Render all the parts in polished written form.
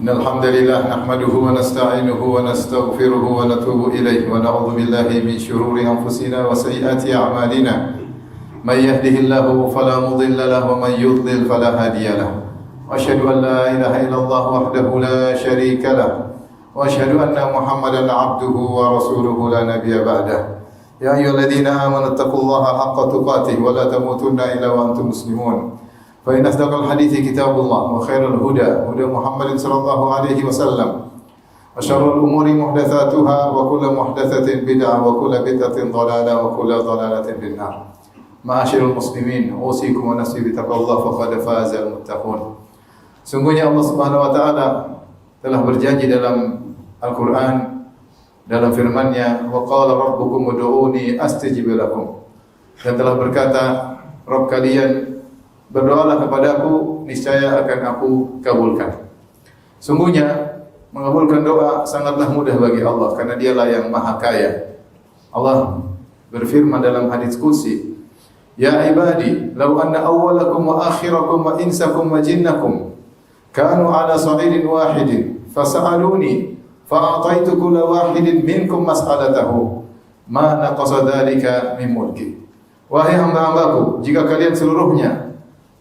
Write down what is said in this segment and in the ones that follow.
إن الحمد لله نحمده ونستعينه ونستغفره ونتوب إليه ونعوذ بالله من شرور أنفسنا وسيئات أعمالنا من يهده الله فلا مضل له ومن يضلل فلا هادي له وأشهد أن لا إله إلا الله وحده لا شريك له وأشهد أن محمدا عبده ورسوله لا نبي بعده يا أيها الذين آمنوا اتقوا الله حق تقاته ولا تموتن إلا وأنتم مسلمون فإن أصدق الحديث كتاب الله وخير الهدى هدى محمد صلى الله عليه وسلم وشر الأمور محدثاتها وكل محدثة بدعة وكل بدعة ضلالة وكل ضلالة في النار. معاشر المسلمين أوصيكم ونفسي بتقوى الله فقد فاز المتقون. Sungguhnya Allah Subhanahu wa taala telah berjanji dalam Al-Qur'an dalam firman-Nya wa qala rabbukum ud'uni astajib lakum. Dan telah berkata Rabb kalian, berdoalah kepadaku, niscaya akan aku kabulkan. Sungguhnya mengabulkan doa sangatlah mudah bagi Allah karena Dialah yang Maha Kaya. Allah berfirman dalam hadis qudsi, "Ya ibadi, law anna awwalakum wa akhirakum wa insakum wa jinnakum kanu ala sa'idin wahidin fas'aluni fa'ataitu kulla wahidin minkum mas'alatahu ma naqasa dzalika min mulki." Wahai hamba-hambaku, jika kalian seluruhnya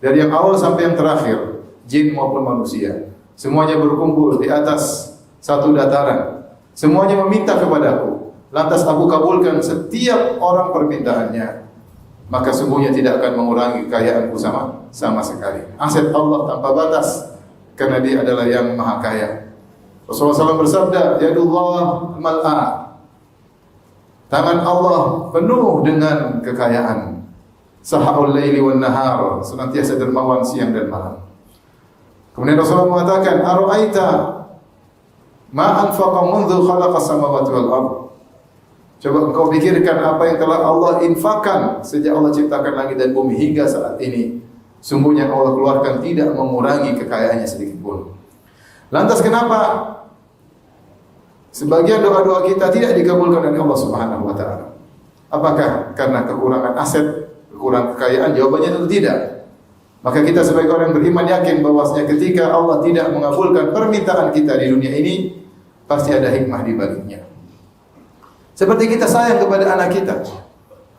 dari yang awal sampai yang terakhir, jin maupun manusia, semuanya berkumpul di atas satu dataran, semuanya meminta kepadaku, lantas aku kabulkan setiap orang permintaannya, maka sungguhnya tidak akan mengurangi kekayaanku sama sekali. Aset Allah tanpa batas, karena Dia adalah yang Maha Kaya. Rasulullah SAW bersabda, "Yadullah mal'a." Tangan Allah penuh dengan kekayaan. Sahaul laili wan nahar, senantiasa dermawan siang dan malam. Kemudian Rasulullah mengatakan, "Ara'aita ma anfaqa mundzu khalaqas samawati wal ardh." Coba engkau pikirkan apa yang telah Allah infakkan sejak Allah ciptakan langit dan bumi hingga saat ini. Sungguhnya Allah keluarkan tidak mengurangi kekayaannya sedikit pun. Lantas kenapa sebagian doa-doa kita tidak dikabulkan oleh Allah Subhanahu wa taala? Apakah karena kekurangan aset, kekurangan kekayaan? Jawabannya tentu tidak. Maka kita sebagai orang beriman yakin bahwasanya ketika Allah tidak mengabulkan permintaan kita di dunia ini, pasti ada hikmah di baliknya. Seperti kita sayang kepada anak kita.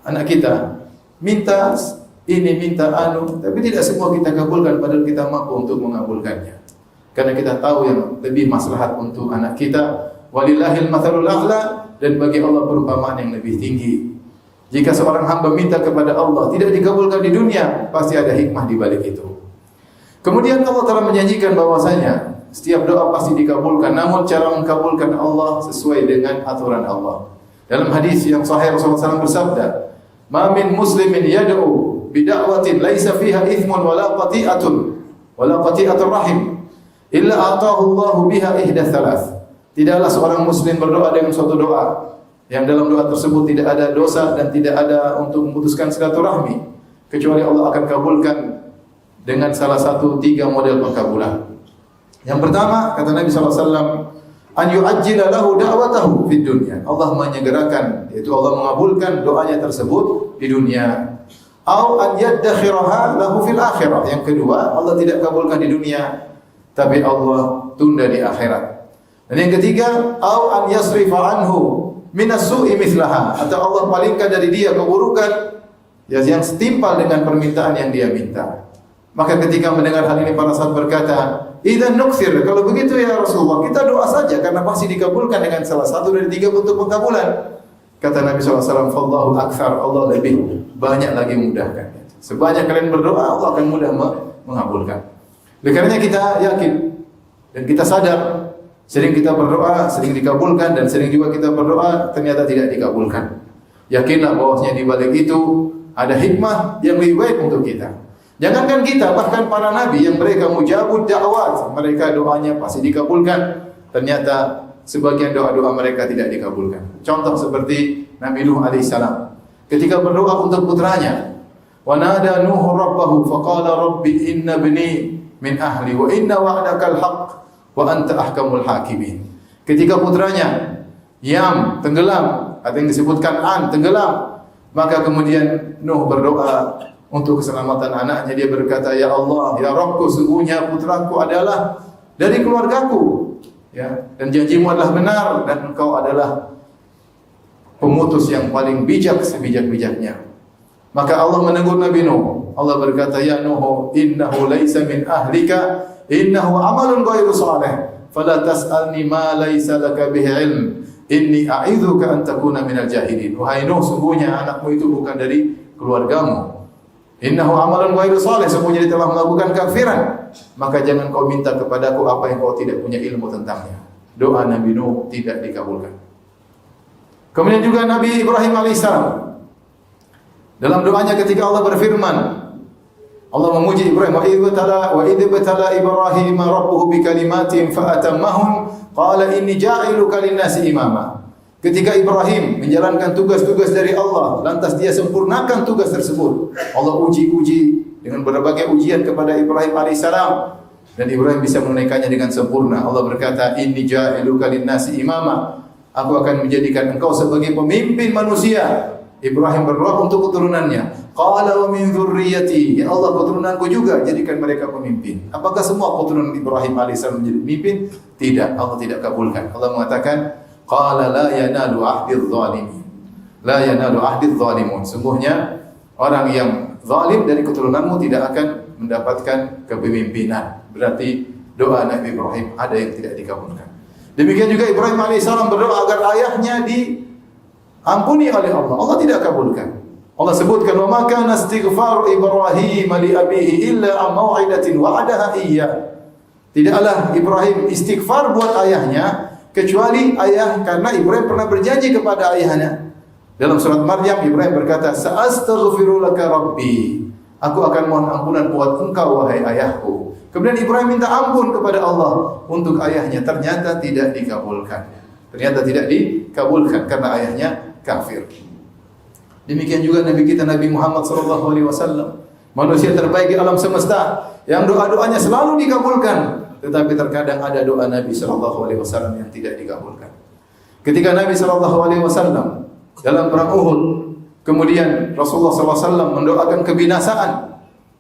Anak kita minta ini, minta anu, tapi tidak semua kita kabulkan padahal kita mampu untuk mengabulkannya. Karena kita tahu yang lebih maslahat untuk anak kita. Walillahil mathalul a'la, dan bagi Allah perumpamaan yang lebih tinggi. Jika seorang hamba minta kepada Allah tidak dikabulkan di dunia, pasti ada hikmah di balik itu. Kemudian Allah telah menjanjikan bahwasanya setiap doa pasti dikabulkan, namun cara mengabulkan Allah sesuai dengan aturan Allah. Dalam hadis yang sahih Rasulullah SAW bersabda, "Ma min muslimin yad'u bida'watin laisa fiha ithmun wala qati'atur rahim illa atahu Allahu biha ihda thalath." Tidaklah seorang muslim berdoa dengan suatu doa yang dalam doa tersebut tidak ada dosa dan tidak ada untuk memutuskan silaturahmi, kecuali Allah akan kabulkan dengan salah satu 3 model pengkabulan. Yang pertama, kata Nabi SAW, "An yu'ajjila lahu da'watahu fid dunya." Allah menyegerakan, yaitu Allah mengabulkan doanya tersebut di dunia. Au an yaddakhiraha lahu fil akhirah. Yang kedua, Allah tidak kabulkan di dunia, tapi Allah tunda di akhirat. Dan yang ketiga, au an yasrifa anhu minas su'i mithlaha, atau Allah palingkan dari dia keburukan yang setimpal dengan permintaan yang dia minta. Maka ketika mendengar hal ini para sahabat berkata, "Idzan nukthir." Kalau begitu ya Rasulullah, kita doa saja karena pasti dikabulkan dengan salah satu dari 3 bentuk pengkabulan. Kata Nabi SAW, "Fallahu aktsar." Allah lebih banyak lagi memudahkan. Sebanyak kalian berdoa, Allah akan mudah mengabulkan. Oleh karenanya kita yakin dan kita sadar, sering kita berdoa, sering dikabulkan, dan sering juga kita berdoa ternyata tidak dikabulkan. Yakinlah bahwasanya di balik itu ada hikmah yang lebih baik untuk kita. Jangankan kita, bahkan para nabi yang mereka mujabud da'wat, mereka doanya pasti dikabulkan. Ternyata sebagian doa-doa mereka tidak dikabulkan. Contoh seperti Nabi Nuh alaihissalam. Ketika berdoa untuk putranya, wa nada Nuh rabbahu faqala rabbi inna ibni min ahli wa inna wa'dakal haqq wa anta ahkamul hakimin. Ketika putranya Yam tenggelam, atau yang disebutkan tenggelam, maka kemudian Nuh berdoa untuk keselamatan anaknya. Dia berkata, "Ya Allah, ya Rabbku, sungguhnya putraku adalah dari keluargaku, ya, dan janjimu adalah benar dan engkau adalah pemutus yang paling bijak sebijak-bijaknya. Maka Allah menegur Nabi Nuh. Allah berkata, ya Nuh, innahu laisa min ahlika, innahu amalun ghairu salih, fala tas'alni ma laisa laka bihi ilm, inni a'idzuka an takuna minal jahilin. Wahai Nuh, sungguhnya anakmu itu bukan dari keluargamu. Innahu amalun ghairu salih, sungguhnya dia telah melakukan kafiran. Maka jangan kau minta kepadaku apa yang kau tidak punya ilmu tentangnya. Doa Nabi Nuh tidak dikabulkan. Kemudian juga Nabi Ibrahim alaihissalam dalam doanya ketika Allah berfirman, Allah memuji Ibrahim, wa idh batala Ibrahim rabbuhu bikalimatin fa atammahun qala inni ja'iluka lin-nasi imama. Ketika Ibrahim menjalankan tugas-tugas dari Allah, lantas dia sempurnakan tugas tersebut. Allah uji dengan berbagai ujian kepada Ibrahim alaihissalam dan Ibrahim bisa menunaikannya dengan sempurna. Allah berkata, inni ja'iluka lin-nasi imama. Aku akan menjadikan engkau sebagai pemimpin manusia. Ibrahim berdoa untuk keturunannya. Qala wa min dzurriyyati, ya Allah, keturunanku juga jadikan mereka pemimpin. Apakah semua keturunan Ibrahim alaihissalam menjadi pemimpin? Tidak, Allah tidak kabulkan. Allah mengatakan, qala la yanalu ahdidz zalimin. La yanalu ahdidz zalimun. Sungguhnya orang yang zalim dari keturunanmu tidak akan mendapatkan kepemimpinan. Berarti doa Nabi Ibrahim ada yang tidak dikabulkan. Demikian juga Ibrahim alaihissalam berdoa agar ayahnya diampuni oleh Allah. Allah tidak kabulkan. Allah sebutkan, wa ma kana istighfar Ibrahim li abihi illa am mau'idatin wa'adaha iyyah. Tidaklah Ibrahim istighfar buat ayahnya kecuali karena Ibrahim pernah berjanji kepada ayahnya. Dalam surat Maryam Ibrahim berkata, sa'astaghfiru laka rabbi. Aku akan mohon ampunan buat engkau wahai ayahku. Kemudian Ibrahim minta ampun kepada Allah untuk ayahnya, ternyata tidak dikabulkan. Ternyata tidak dikabulkan karena ayahnya kafir. Demikian juga Nabi kita Nabi Muhammad sallallahu alaihi wasallam, manusia terbaik di alam semesta yang doa-doanya selalu dikabulkan, tetapi terkadang ada doa Nabi sallallahu alaihi wasallam yang tidak dikabulkan. Ketika Nabi sallallahu alaihi wasallam dalam perang Uhud, kemudian Rasulullah sallallahu alaihi wasallam mendoakan kebinasaan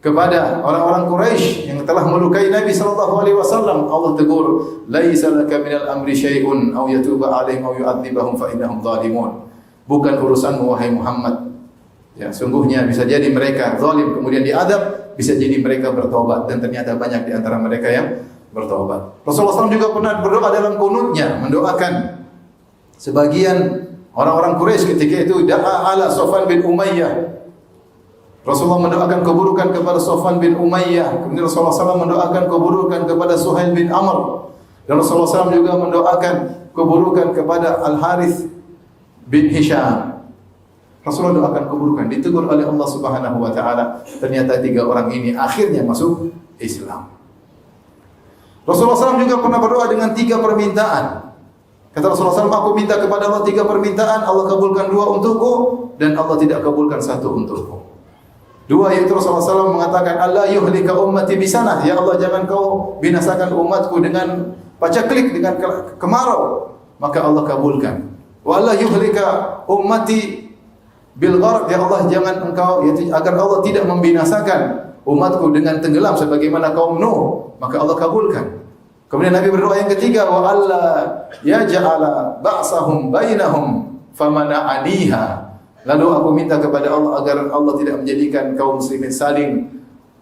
kepada orang-orang Quraisy yang telah melukai Nabi sallallahu alaihi wasallam. Allah tegur, laisa laka minal amri syai'un aw yatuba alaihim aw yu'adzibahum fa innahum zalimun. Bukan urusanmu wahai Muhammad. Ya, sungguhnya bisa jadi mereka zalim kemudian diadab, bisa jadi mereka bertobat, dan ternyata banyak di antara mereka yang bertobat. Rasulullah SAW juga pernah berdoa dalam kunutnya mendoakan sebagian orang-orang Quraisy ketika itu, da'a ala Safwan bin Umayyah. Rasulullah mendoakan keburukan kepada Safwan bin Umayyah. Kemudian Rasulullah SAW mendoakan keburukan kepada Suhail bin Amr. Dan Rasulullah SAW juga mendoakan keburukan kepada Al-Harith bin Hisham. Rasulullah doakan keburukan, ditegur oleh Allah Subhanahu wa taala. Ternyata tiga orang ini akhirnya masuk Islam. Rasulullah SAW juga pernah berdoa dengan tiga permintaan. Kata Rasulullah SAW, aku minta kepada Allah tiga permintaan, Allah kabulkan dua untukku dan Allah tidak kabulkan satu untukku. Dua yaitu Rasulullah SAW mengatakan, Allah yuhlika ummati bisanah, ya Allah jangan kau binasakan umatku dengan pacaklik, dengan kemarau. Maka Allah kabulkan. Wa Allah yuhlika ummati bil gharq, ya Allah jangan engkau, yaitu agar Allah tidak membinasakan umatku dengan tenggelam sebagaimana kaum Nuh. Maka Allah kabulkan. Kemudian Nabi berdoa yang ketiga, wa Allah yaj'ala ba'sahum bainahum famana'aniha. Lalu aku minta kepada Allah agar Allah tidak menjadikan kaum muslimin saling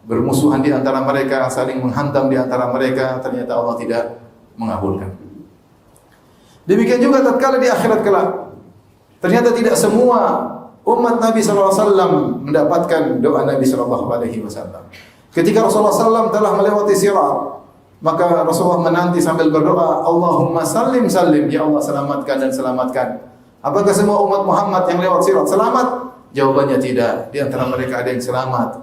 bermusuhan di antara mereka, saling menghantam di antara mereka. Ternyata Allah tidak mengabulkan. Demikian juga tatkala di akhirat kelak, ternyata tidak semua umat Nabi SAW mendapatkan doa Nabi SAW. Ketika Rasulullah SAW telah melewati sirat, maka Rasulullah menanti sambil berdoa, Allahumma sallim sallim, ya Allah selamatkan dan selamatkan. Apakah semua umat Muhammad yang lewat sirat selamat? Jawabannya tidak. Di antara mereka ada yang selamat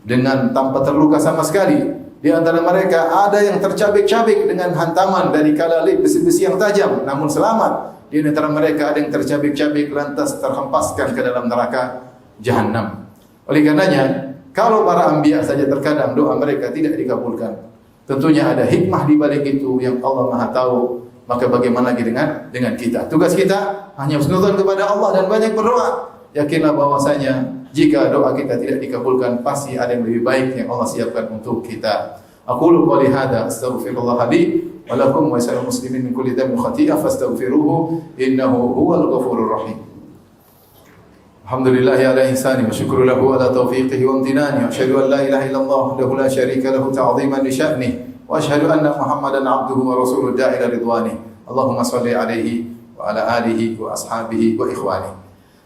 dengan tanpa terluka sama sekali. Di antara mereka ada yang tercabik-cabik dengan hantaman dari kalalib besi-besi yang tajam, namun selamat. Di antara mereka ada yang tercabik-cabik lantas terhempaskan ke dalam neraka Jahannam. Oleh karenanya, kalau para anbiya saja terkadang doa mereka tidak dikabulkan, tentunya ada hikmah di balik itu yang Allah Maha tahu. Maka bagaimana lagi dengan kita? Tugas kita hanya husnuzon kepada Allah dan banyak berdoa. Yakinlah bahwasanya jika doa kita tidak dikabulkan, pasti ada yang lebih baik yang Allah siapkan untuk kita. Aqulu qouli hadza astaghfirullah li wa lakum wa lisa'il muslimin min kulli dhanbin khati'ah fastaghfiruhu innahu huwal ghafurur rahim. Alhamdulillahi ala ihsani wa syukru lahu ala taufiqihi wa amtinani wa asyhadu an la ilaha illallah wahdahu la syarika lahu ta'ziman li sya'nihi wa asyhadu anna Muhammadan 'abduhu wa rasuluhu da'i ila ridwani. Allahumma shalli alaihi wa ala alihi wa ashabihi wa ikhwani.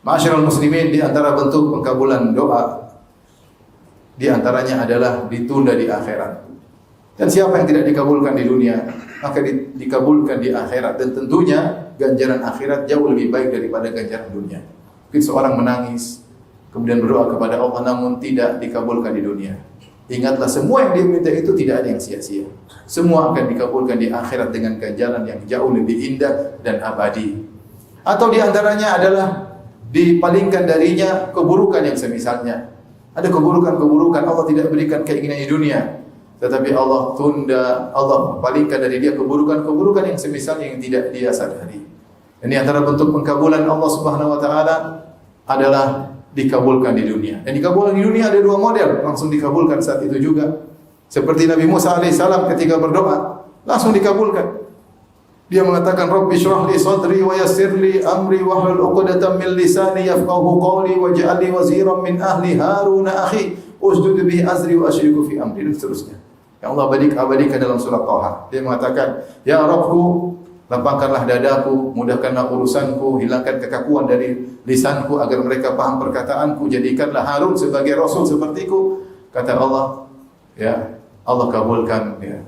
Ma'asyiral muslimin, di antara bentuk pengkabulan doa di antaranya adalah ditunda di akhirat. Dan siapa yang tidak dikabulkan di dunia, maka dikabulkan di akhirat, dan tentunya ganjaran akhirat jauh lebih baik daripada ganjaran dunia. Mungkin seorang menangis kemudian berdoa kepada Allah namun tidak dikabulkan di dunia. Ingatlah, semua yang dia minta itu tidak ada yang sia-sia. Semua akan dikabulkan di akhirat dengan ganjaran yang jauh lebih indah dan abadi. Atau di antaranya adalah dipalingkan darinya keburukan yang semisalnya. Ada keburukan-keburukan Allah tidak berikan keinginan di dunia, tetapi Allah tunda, Allah palingkan dari dia keburukan-keburukan yang semisalnya yang tidak dia sadari. Ini antara bentuk pengkabulan Allah Subhanahu wa taala adalah dikabulkan di dunia. Dan dikabulkan di dunia ada dua model, langsung dikabulkan saat itu juga. Seperti Nabi Musa alaihissalam ketika berdoa, langsung dikabulkan. Dia mengatakan, Rabbi syrah li sadri wa yassir li amri wahlul 'uqdatam min lisani yafqahu qawli waj'al li waziran min ahli Harun akhi usdud bihi azri wa asyriku fi amri, dan seterusnya. Yang Allah abadikan dalam surat Thaha. Dia mengatakan, Ya Rabbku, lapangkanlah dadaku, mudahkanlah urusanku, hilangkan kekakuan dari lisanku agar mereka paham perkataanku, jadikanlah Harun sebagai rasul sepertiku. Kata Allah, ya, Allah kabulkan, ya.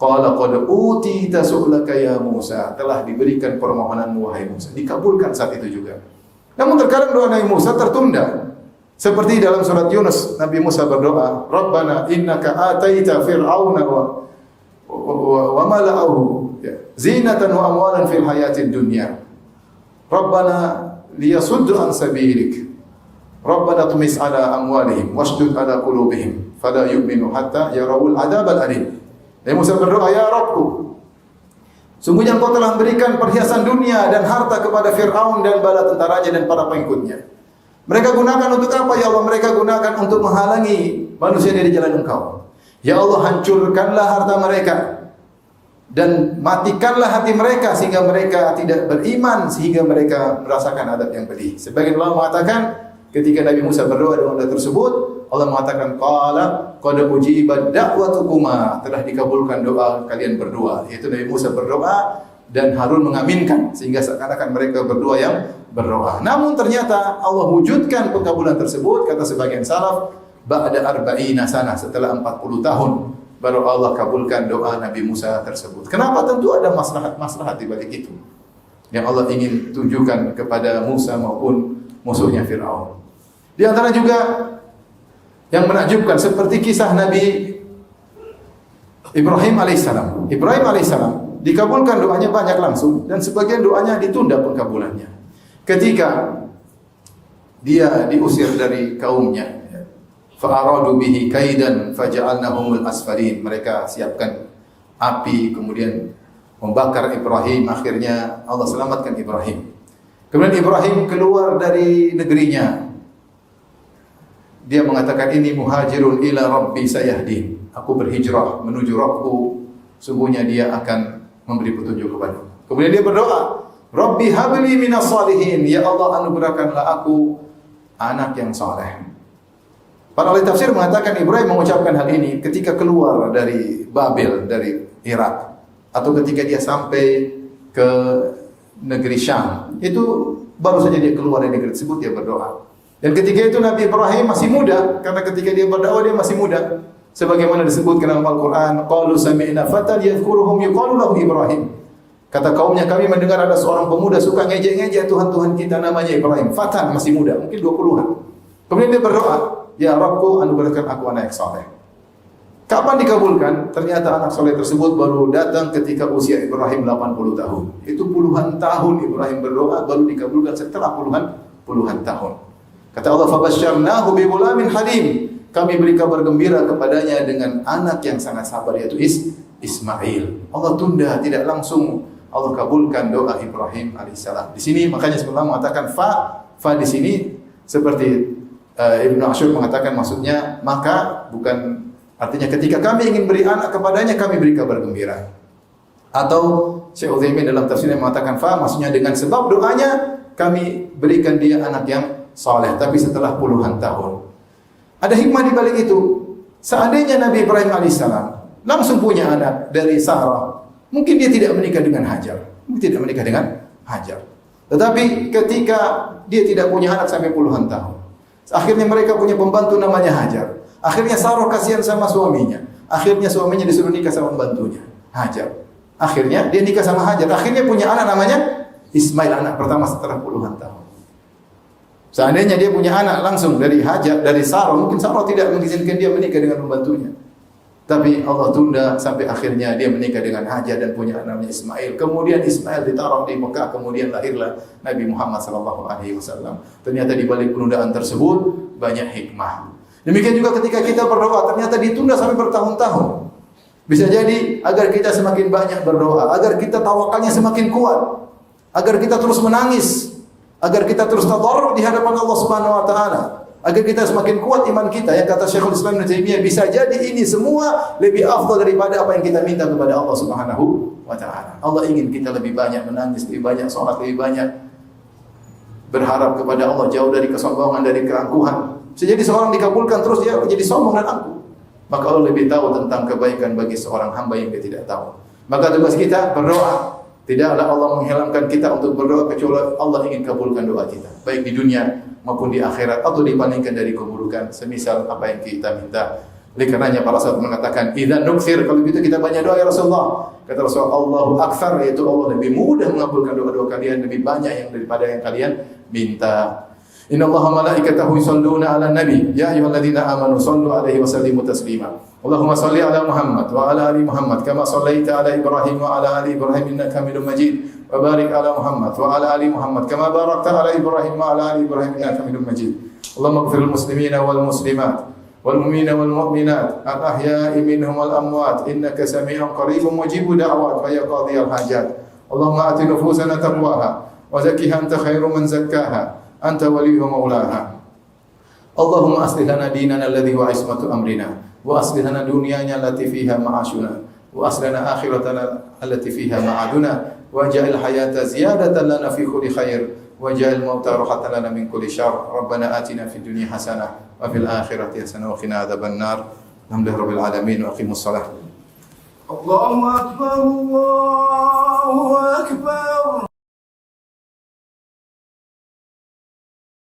Qala qad utita su'laka ya Musa, telah diberikan permohonanmu wahai Musa, dikabulkan saat itu juga. Namun terkadang doa Nabi Musa tertunda. Seperti dalam surat Yunus, Nabi Musa berdoa, Rabbana innaka ataita fir'auna wa mala'ahu zinatan wa amwalan fil hayatid dunya. Rabbana liyasuddu an sabilik. Rabbana tumis ala amwalihim washdud ala qulubihim fala yu'minu hatta yarawul adabal alim. Nabi Musa berdoa, Ya Rabbku, sungguhnya Engkau telah memberikan perhiasan dunia dan harta kepada Fir'aun dan bala tentaranya dan para pengikutnya. Mereka gunakan untuk apa, ya Allah? Mereka gunakan untuk menghalangi manusia dari jalan Engkau. Ya Allah, hancurkanlah harta mereka dan matikanlah hati mereka sehingga mereka tidak beriman, sehingga mereka merasakan adab yang pedih. Sebagian ulama mengatakan ketika Nabi Musa berdoa dengan doa tersebut, Allah mengatakan qala qad ujibat da'watukuma, telah dikabulkan doa kalian berdua. Yaitu Nabi Musa berdoa dan Harun mengaminkan, sehingga seakan-akan mereka berdua yang berdoa. Namun ternyata Allah wujudkan pengkabulan tersebut, kata sebagian salaf, ba'da arba'ina sanah, setelah 40 tahun baru Allah kabulkan doa Nabi Musa tersebut. Kenapa? Tentu ada maslahat di balik itu yang Allah ingin tunjukkan kepada Musa maupun musuhnya Fir'aun. Di antara juga yang menakjubkan seperti kisah Nabi Ibrahim alaihissalam. Ibrahim alaihissalam dikabulkan doanya banyak langsung dan sebagian doanya ditunda pengkabulannya. Ketika dia diusir dari kaumnya, fa'aradu bihi kaidan faja'alnahumul asfalin. Mereka siapkan api kemudian membakar Ibrahim, akhirnya Allah selamatkan Ibrahim. Kemudian Ibrahim keluar dari negerinya. Dia mengatakan, ini muhajirun ila rabbi sayahdin. Aku berhijrah menuju Rabbku, sungguhnya dia akan memberi petunjuk kepadaku. Kemudian dia berdoa, Rabbi habli minas salihin. Ya Allah, anugerahkanlah aku anak yang saleh. Para ahli tafsir mengatakan Ibrahim mengucapkan hal ini ketika keluar dari Babel, dari Irak, atau ketika dia sampai ke negeri Syam. Itu baru saja dia keluar dari negeri tersebut, dia berdoa. Dan ketika itu Nabi Ibrahim masih muda, karena ketika dia berdakwah dia masih muda. Sebagaimana disebutkan dalam Al-Quran, qalu sami'na fatan yadhkuruhum yuqalu lahu Ibrahim. Kata kaumnya, kami mendengar ada seorang pemuda suka ngejek-ngejek Tuhan-Tuhan kita, namanya Ibrahim. Fatan, masih muda, mungkin 20-an. Kemudian dia berdoa, Ya Rabbku, anugerahkan aku anak yang saleh. Kapan dikabulkan? Ternyata anak saleh tersebut baru datang ketika usia Ibrahim 80 tahun. Itu puluhan tahun Ibrahim berdoa, baru dikabulkan setelah puluhan tahun. Kata Allah, fabasyarnahu bi ghulamin halim. Kami beri kabar gembira kepadanya dengan anak yang sangat sabar, yaitu Ismail. Allah tunda, tidak langsung Allah kabulkan doa Ibrahim alaihissalam. Di sini makanya sebenarnya mengatakan fa di sini seperti Ibnu Asyur mengatakan maksudnya maka, bukan Artinya ketika kami ingin beri anak kepadanya, kami beri kabar gembira. Atau Syekh Utsaimin dalam tafsirnya mengatakan maksudnya dengan sebab doanya kami berikan dia anak yang saleh, tapi setelah puluhan tahun. Ada hikmah di balik itu. Seandainya Nabi Ibrahim alaihissalam langsung punya anak dari Sarah, mungkin dia tidak menikah dengan Hajar. Tetapi ketika dia tidak punya anak sampai puluhan tahun, akhirnya mereka punya pembantu namanya Hajar. Akhirnya Sarah kasihan sama suaminya. Akhirnya suaminya disuruh nikah sama pembantunya, Hajar. Akhirnya dia nikah sama Hajar. Akhirnya punya anak namanya Ismail, anak pertama setelah puluhan tahun. Seandainya dia punya anak langsung dari Hajar, dari Sarah, mungkin Sarah tidak mengizinkan dia menikah dengan pembantunya. Tapi Allah tunda sampai akhirnya dia menikah dengan Hajar dan punya anak namanya Ismail. Kemudian Ismail ditaruh di Mekah, kemudian lahirlah Nabi Muhammad SAW. Ternyata di balik penundaan tersebut banyak hikmah. Demikian juga ketika kita berdoa, ternyata ditunda sampai bertahun-tahun. Bisa jadi agar kita semakin banyak berdoa, agar kita tawakalnya semakin kuat, agar kita terus menangis, agar kita terus tadarruk di hadapan Allah Subhanahu wa taala, agar kita semakin kuat iman kita. Yang kata Syekhul Islam Ibnu Taimiyah, bisa jadi ini semua lebih afdal daripada apa yang kita minta kepada Allah Subhanahu wa taala. Allah ingin kita lebih banyak menangis, lebih banyak salat, lebih banyak berharap kepada Allah, jauh dari kesombongan, dari keangkuhan. Bisa jadi seorang dikabulkan terus dia menjadi sombong dan angkuh. Maka Allah lebih tahu tentang kebaikan bagi seorang hamba yang dia tidak tahu. Maka tugas kita berdoa. Tidaklah Allah menghilangkan kita untuk berdoa kecuali Allah ingin kabulkan doa kita, baik di dunia maupun di akhirat, atau dipalingkan dari keburukan semisal apa yang kita minta. Oleh karenanya para sahabat mengatakan, "Idzan nukthir," kalau begitu kita banyak doa ya Rasulullah. Kata Rasulullah, Allahu aktsar, yaitu Allah lebih mudah mengabulkan doa-doa kalian, lebih banyak yang daripada yang kalian minta. Inna Allaha malaikatahu yusholluna 'alan nabi ya ayyuhalladzina amanu shallu 'alaihi wa sallimu taslima. Allahumma shalli 'ala Muhammad wa 'ala ali Muhammad kama shallaita 'ala Ibrahim wa 'ala ali Ibrahim innaka Hamidum Majid. Wa barik 'ala Muhammad wa 'ala ali Muhammad kama barakta 'ala Ibrahim wa 'ala ali Ibrahim innaka Hamidum Majid. Allahumma ighfir lil muslimina wal muslimat wal mu'minina wal mu'minat al ahya'i minhum wal amwat innaka samii'un qariibun mujibud da'wat wa ya qadhiyal hajat. Allahumma ati nufusana taqwaha wa zakkiha anta khairu man zakkaha anta waliyuha maulaha. Allahumma aslih lana dinana alladhi wa ismatu amrina wa aslih lana dunyana allati fiha ma'ashuna wa aslih lana akhiratana allati fiha ma'aduna wa ja'al hayata ziyadatan lana fi kulli khair wa ja'al mauta rahatan lana min kulli syarr. Rabbana atina fid dunya hasanah wa fil akhirati hasanah wa qina adzaban nar. Alhamdulillahirabbil alamin wa aqimus shalah. Allahu akbar, Allahu akbar.